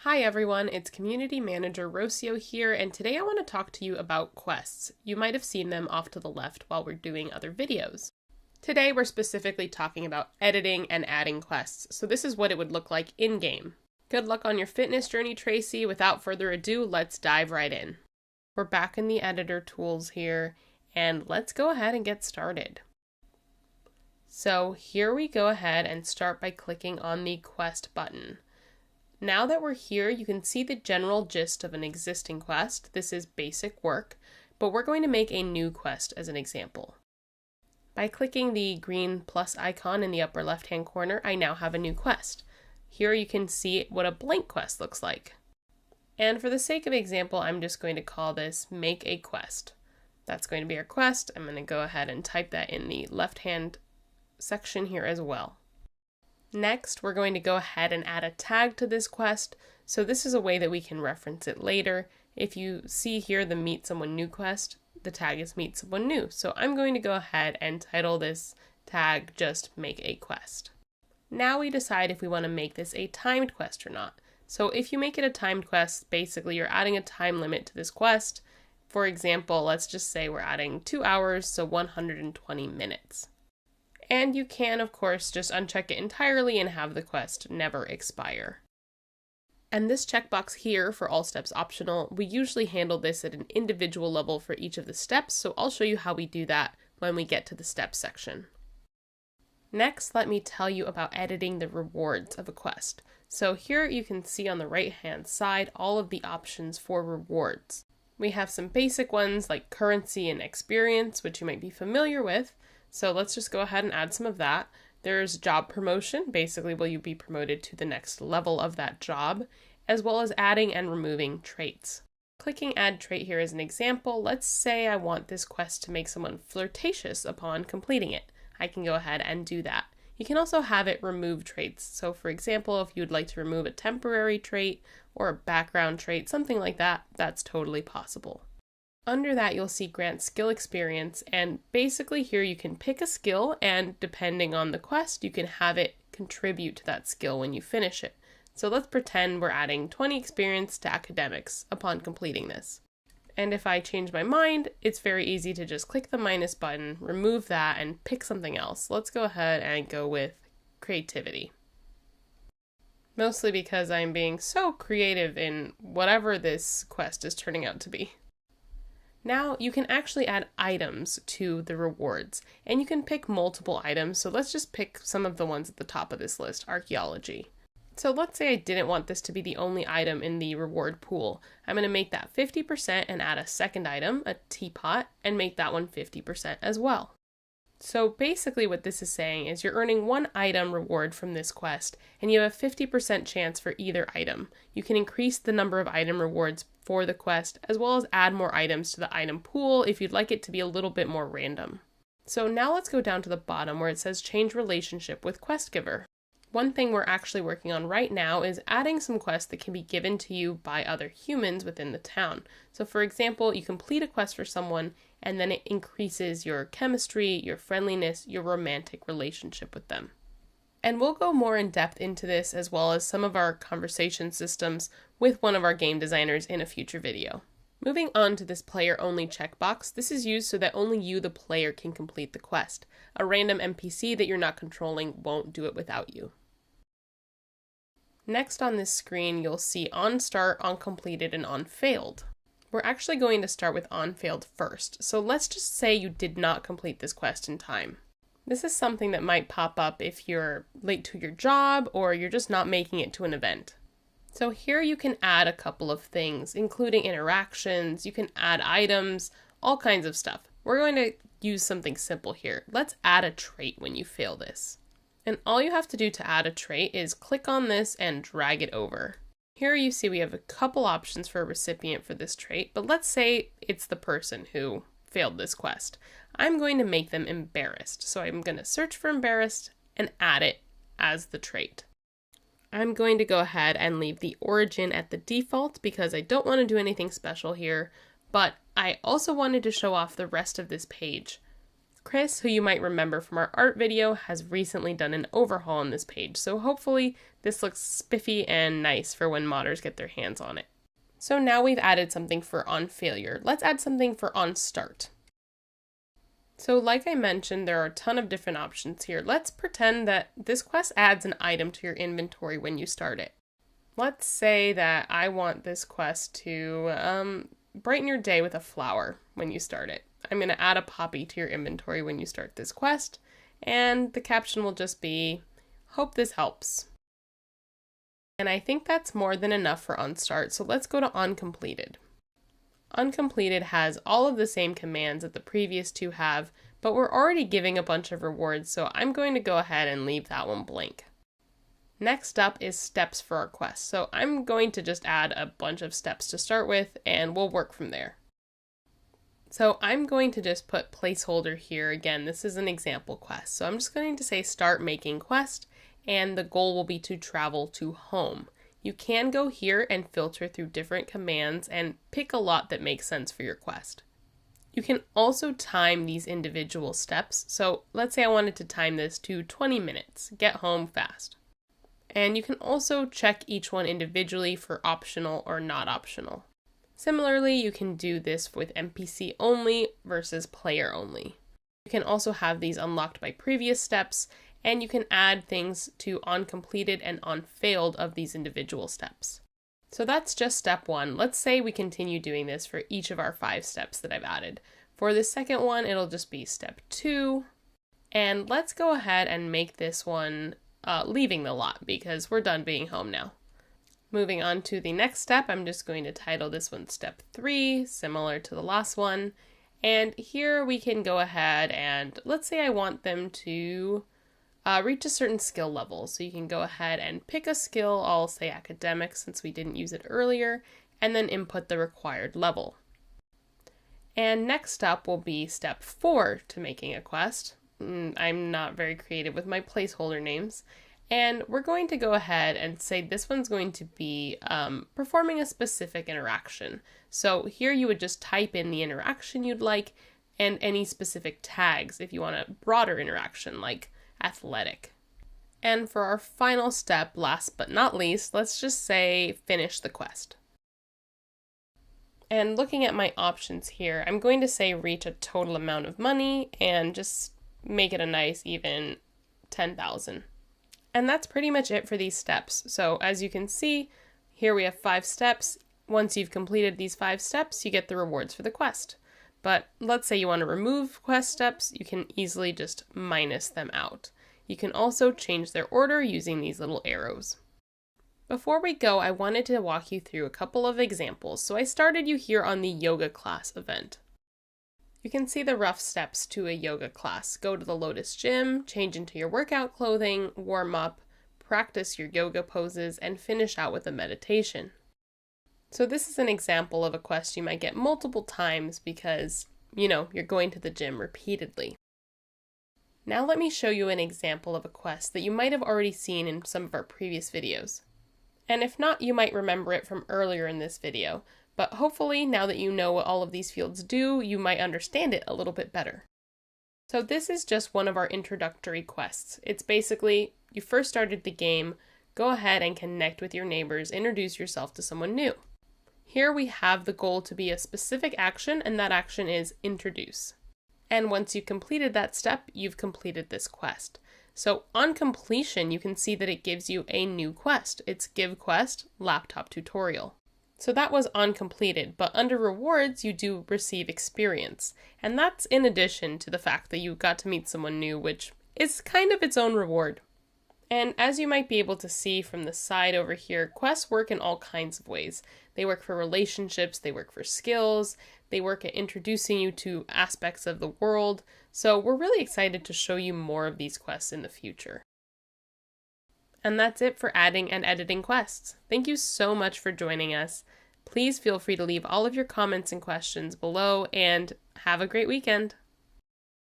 Hi everyone, it's Community Manager Rocio here, and today I want to talk to you about quests. You might have seen them off to the left while we're doing other videos. Today we're specifically talking about editing and adding quests, so this is what it would look like in-game. Good luck on your fitness journey, Tracy. Without further ado, let's dive right in. We're back in the editor tools here, and let's go ahead and get started. So here we go ahead and start by clicking on the quest button. Now that we're here, you can see the general gist of an existing quest. This is basic work, but we're going to make a new quest as an example. By clicking the green plus icon in the upper left-hand corner, I now have a new quest. Here you can see what a blank quest looks like. And for the sake of example, I'm just going to call this Make a Quest. That's going to be our quest. I'm going to go ahead and type that in the left-hand section here as well. Next, we're going to go ahead and add a tag to this quest. So this is a way that we can reference it later. If you see here the Meet Someone New quest, the tag is Meet Someone New. So I'm going to go ahead and title this tag just Make a Quest. Now we decide if we want to make this a timed quest or not. So if you make it a timed quest, basically you're adding a time limit to this quest. For example, let's just say we're adding 2 hours, so 120 minutes. And you can, of course, just uncheck it entirely and have the quest never expire. And this checkbox here for all steps optional, we usually handle this at an individual level for each of the steps, so I'll show you how we do that when we get to the steps section. Next, let me tell you about editing the rewards of a quest. So here you can see on the right-hand side all of the options for rewards. We have some basic ones like currency and experience, which you might be familiar with. So let's just go ahead and add some of that. There's job promotion, basically will you be promoted to the next level of that job, as well as adding and removing traits. Clicking add trait here as an example, let's say I want this quest to make someone flirtatious upon completing it. I can go ahead and do that. You can also have it remove traits. So for example, if you'd like to remove a temporary trait or a background trait, something like that, that's totally possible. Under that, you'll see grant skill experience, and basically here you can pick a skill, and depending on the quest, you can have it contribute to that skill when you finish it. So let's pretend we're adding 20 experience to academics upon completing this. And if I change my mind, it's very easy to just click the minus button, remove that, and pick something else. Let's go ahead and go with creativity. Mostly because I'm being so creative in whatever this quest is turning out to be. Now you can actually add items to the rewards, and you can pick multiple items, so let's just pick some of the ones at the top of this list, archaeology. So let's say I didn't want this to be the only item in the reward pool. I'm going to make that 50% and add a second item, a teapot, and make that one 50% as well. So basically what this is saying is you're earning one item reward from this quest, and you have a 50% chance for either item. You can increase the number of item rewards for the quest, as well as add more items to the item pool if you'd like it to be a little bit more random. So now let's go down to the bottom where it says change relationship with quest giver. One thing we're actually working on right now is adding some quests that can be given to you by other humans within the town. So for example, you complete a quest for someone and then it increases your chemistry, your friendliness, your romantic relationship with them. And we'll go more in depth into this as well as some of our conversation systems with one of our game designers in a future video. Moving on to this player only checkbox, this is used so that only you, the player, can complete the quest. A random NPC that you're not controlling won't do it without you. Next on this screen, you'll see on start, on completed, and on failed. We're actually going to start with on failed first. So let's just say you did not complete this quest in time. This is something that might pop up if you're late to your job or you're just not making it to an event. So here you can add a couple of things, including interactions, you can add items, all kinds of stuff. We're going to use something simple here. Let's add a trait when you fail this. And all you have to do to add a trait is click on this and drag it over. Here you see we have a couple options for a recipient for this trait, but let's say it's the person who failed this quest. I'm going to make them embarrassed. So I'm going to search for embarrassed and add it as the trait. I'm going to go ahead and leave the origin at the default because I don't want to do anything special here, but I also wanted to show off the rest of this page. Chris, who you might remember from our art video, has recently done an overhaul on this page, so hopefully this looks spiffy and nice for when modders get their hands on it. So now we've added something for on failure. Let's add something for on start. So like I mentioned, there are a ton of different options here. Let's pretend that this quest adds an item to your inventory when you start it. Let's say that I want this quest to brighten your day with a flower when you start it. I'm going to add a poppy to your inventory when you start this quest, and the caption will just be, "Hope this helps." And I think that's more than enough for on start, so let's go to on completed. Uncompleted has all of the same commands that the previous two have, but we're already giving a bunch of rewards, so I'm going to go ahead and leave that one blank. Next up is steps for our quest, so I'm going to just add a bunch of steps to start with, and we'll work from there. So I'm going to just put placeholder here. Again, this is an example quest, so I'm just going to say start making quest, and the goal will be to travel to home. You can go here and filter through different commands and pick a lot that makes sense for your quest. You can also time these individual steps. So let's say I wanted to time this to 20 minutes, get home fast. And you can also check each one individually for optional or not optional. Similarly, you can do this with NPC only versus player only. You can also have these unlocked by previous steps, and you can add things to on completed and on failed of these individual steps. So that's just step 1. Let's say we continue doing this for each of our 5 steps that I've added. For the second one, it'll just be step 2. And let's go ahead and make this one leaving the lot because we're done being home now. Moving on to the next step, I'm just going to title this one step 3, similar to the last one. And here we can go ahead and let's say I want them to reach a certain skill level. So you can go ahead and pick a skill, I'll say academic since we didn't use it earlier, and then input the required level. And next up will be step 4 to making a quest. I'm not very creative with my placeholder names. And we're going to go ahead and say this one's going to be performing a specific interaction. So here you would just type in the interaction you'd like and any specific tags if you want a broader interaction like athletic. And for our final step, last but not least, let's just say finish the quest. And looking at my options here, I'm going to say reach a total amount of money and just make it a nice even 10,000. And that's pretty much it for these steps. So as you can see, here we have 5 steps. Once you've completed these 5 steps, you get the rewards for the quest. But let's say you want to remove quest steps, you can easily just minus them out. You can also change their order using these little arrows. Before we go, I wanted to walk you through a couple of examples. So I started you here on the yoga class event. You can see the rough steps to a yoga class. Go to the Lotus Gym, change into your workout clothing, warm up, practice your yoga poses, and finish out with a meditation. So this is an example of a quest you might get multiple times because, you're going to the gym repeatedly. Now let me show you an example of a quest that you might have already seen in some of our previous videos. And if not, you might remember it from earlier in this video. But hopefully, now that you know what all of these fields do, you might understand it a little bit better. So this is just one of our introductory quests. It's basically, you first started the game, go ahead and connect with your neighbors, introduce yourself to someone new. Here we have the goal to be a specific action, and that action is introduce. And once you've completed that step, you've completed this quest. So on completion, you can see that it gives you a new quest. It's Give Quest Laptop Tutorial. So that was on completed, but under rewards, you do receive experience. And that's in addition to the fact that you got to meet someone new, which is kind of its own reward. And as you might be able to see from the side over here, quests work in all kinds of ways. They work for relationships, they work for skills, they work at introducing you to aspects of the world. So we're really excited to show you more of these quests in the future. And that's it for adding and editing quests. Thank you so much for joining us. Please feel free to leave all of your comments and questions below, and have a great weekend.